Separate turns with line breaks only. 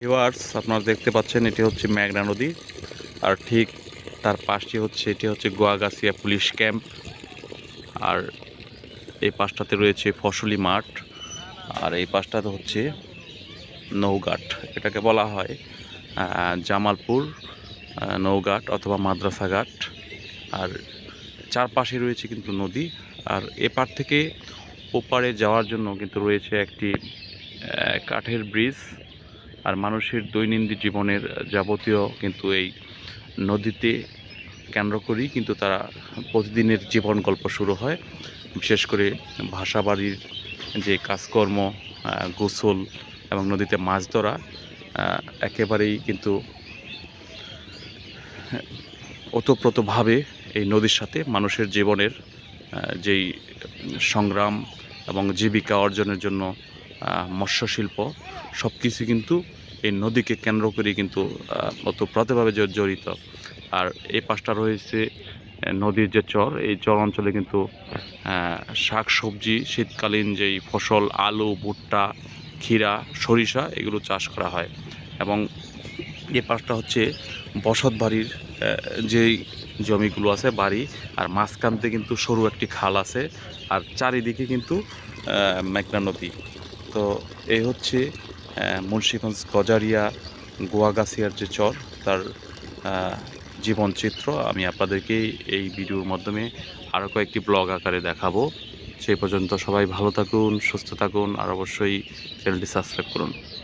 Viewers, আপনারা দেখতে পাচ্ছেন এটি হচ্ছে মেঘনা নদী। আর ঠিক তার পাশটি হচ্ছে এটি হচ্ছে গোয়াগাছিয়া পুলিশ ক্যাম্প। আর এই পাশটাতে রয়েছে ফসলি মাঠ। আর এই পাশটাতে হচ্ছে নৌঘাট। এটাকে বলা হয় জামালপুর নৌঘাট অথবা মাদ্রাসা ঘাট। আর চারপাশে রয়েছে কিন্তু নদী। আর এপার থেকে ওপারে যাওয়ার জন্য কিন্তু রয়েছে একটি কাঠের ব্রিজ। আর মানুষের দৈনন্দিন জীবনের যাবতীয় কিন্তু এই নদীতে কেন্দ্র করেই কিন্তু তারা প্রতিদিনের জীবন গল্প শুরু হয়। বিশেষ করে বাসাবাড়ির যে কাজকর্ম, গোসল এবং নদীতে মাছ ধরা একেবারেই কিন্তু ওতপ্রোতভাবে এই নদীর সাথে মানুষের জীবনের যেই সংগ্রাম এবং জীবিকা অর্জনের জন্য মৎস্য শিল্প সব কিছু কিন্তু এই নদীকে কেন্দ্র করে কিন্তু ওতপ্রোতভাবে জড়িত। আর এই পাশটা রয়েছে নদীর যে চর, এই চর অঞ্চলে কিন্তু শাক সবজি শীতকালীন যেই ফসল আলু, ভুট্টা, ক্ষীরা, সরিষা এগুলো চাষ করা হয়। এবং এই পাশটা হচ্ছে বসত বাড়ির যেই জমিগুলো আছে বাড়ি, আর মাঝখানতে কিন্তু সরু একটি খাল আছে। আর চারিদিকে কিন্তু মেঘনা নদী। তো এই হচ্ছে মুন্সিগঞ্জ গজারিয়া গোয়াগাছিয়ার যে চর, তার জীবনচিত্র আমি আপনাদেরকে এই ভিডিওর মাধ্যমে আরও কয়েকটি ব্লগ আকারে দেখাবো। সেই পর্যন্ত সবাই ভালো থাকুন, সুস্থ থাকুন, আর অবশ্যই চ্যানেলটি সাবস্ক্রাইব করুন।